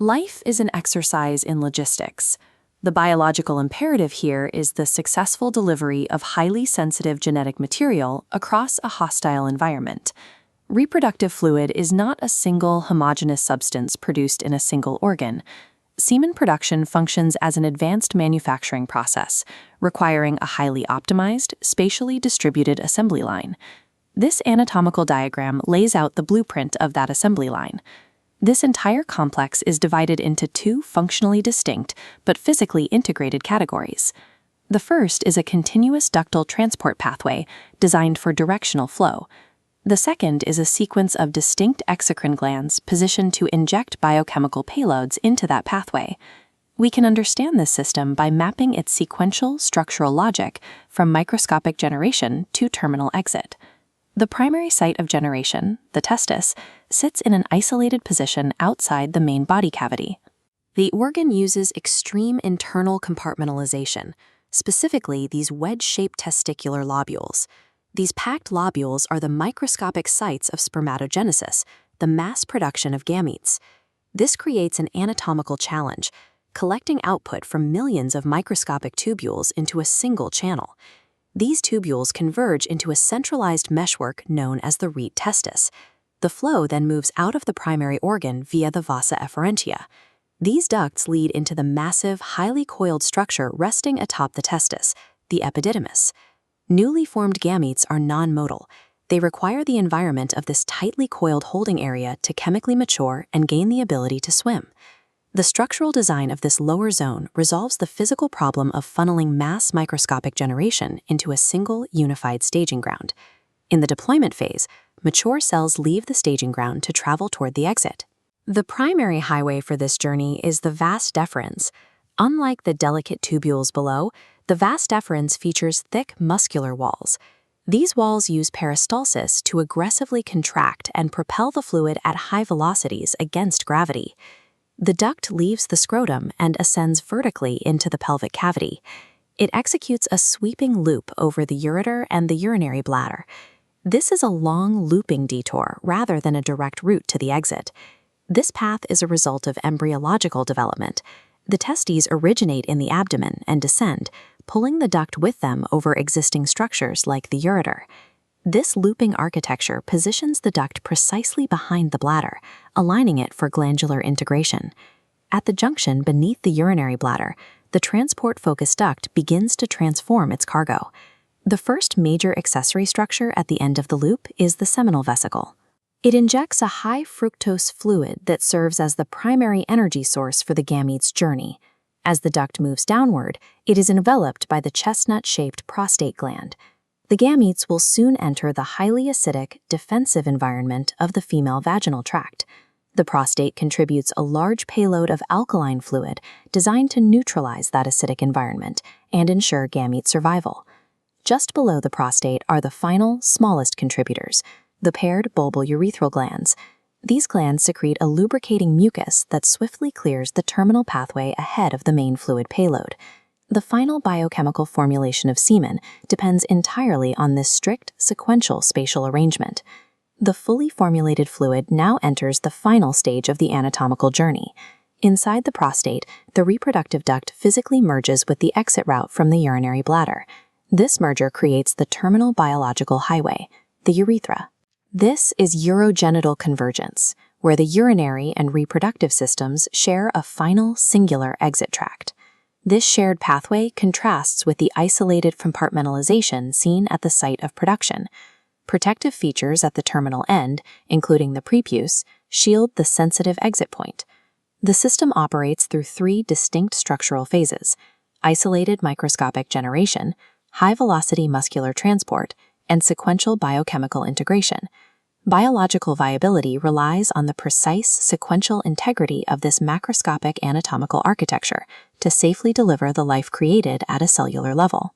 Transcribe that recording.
Life is an exercise in logistics. The biological imperative here is the successful delivery of highly sensitive genetic material across a hostile environment. Reproductive fluid is not a single homogeneous substance produced in a single organ. Semen production functions as an advanced manufacturing process, requiring a highly optimized, spatially distributed assembly line. This anatomical diagram lays out the blueprint of that assembly line. This entire complex is divided into two functionally distinct but physically integrated categories. The first is a continuous ductal transport pathway designed for directional flow. The second is a sequence of distinct exocrine glands positioned to inject biochemical payloads into that pathway. We can understand this system by mapping its sequential structural logic from microscopic generation to terminal exit. The primary site of generation, the testis, sits in an isolated position outside the main body cavity. The organ uses extreme internal compartmentalization, specifically these wedge-shaped testicular lobules. These packed lobules are the microscopic sites of spermatogenesis, the mass production of gametes. This creates an anatomical challenge, collecting output from millions of microscopic tubules into a single channel. These tubules converge into a centralized meshwork known as the rete testis. The flow then moves out of the primary organ via the vasa efferentia. These ducts lead into the massive, highly coiled structure resting atop the testis, the epididymis. Newly formed gametes are non-motile. They require the environment of this tightly coiled holding area to chemically mature and gain the ability to swim. The structural design of this lower zone resolves the physical problem of funneling mass microscopic generation into a single, unified staging ground. In the deployment phase, mature cells leave the staging ground to travel toward the exit. The primary highway for this journey is the vas deferens. Unlike the delicate tubules below, the vas deferens features thick muscular walls. These walls use peristalsis to aggressively contract and propel the fluid at high velocities against gravity. The duct leaves the scrotum and ascends vertically into the pelvic cavity. It executes a sweeping loop over the ureter and the urinary bladder. This is a long looping detour rather than a direct route to the exit. This path is a result of embryological development. The testes originate in the abdomen and descend, pulling the duct with them over existing structures like the ureter. This looping architecture positions the duct precisely behind the bladder, aligning it for glandular integration. At the junction beneath the urinary bladder, the transport-focused duct begins to transform its cargo. The first major accessory structure at the end of the loop is the seminal vesicle. It injects a high-fructose fluid that serves as the primary energy source for the gamete's journey. As the duct moves downward, it is enveloped by the chestnut-shaped prostate gland. The gametes will soon enter the highly acidic, defensive environment of the female vaginal tract. The prostate contributes a large payload of alkaline fluid designed to neutralize that acidic environment and ensure gamete survival. Just below the prostate are the final, smallest contributors, the paired bulbourethral glands. These glands secrete a lubricating mucus that swiftly clears the terminal pathway ahead of the main fluid payload. The final biochemical formulation of semen depends entirely on this strict, sequential spatial arrangement. The fully formulated fluid now enters the final stage of the anatomical journey. Inside the prostate, the reproductive duct physically merges with the exit route from the urinary bladder. This merger creates the terminal biological highway, the urethra. This is urogenital convergence, where the urinary and reproductive systems share a final singular exit tract. This shared pathway contrasts with the isolated compartmentalization seen at the site of production. Protective features at the terminal end, including the prepuce, shield the sensitive exit point. The system operates through three distinct structural phases: isolated microscopic generation, high-velocity muscular transport, and sequential biochemical integration. Biological viability relies on the precise sequential integrity of this macroscopic anatomical architecture to safely deliver the life created at a cellular level.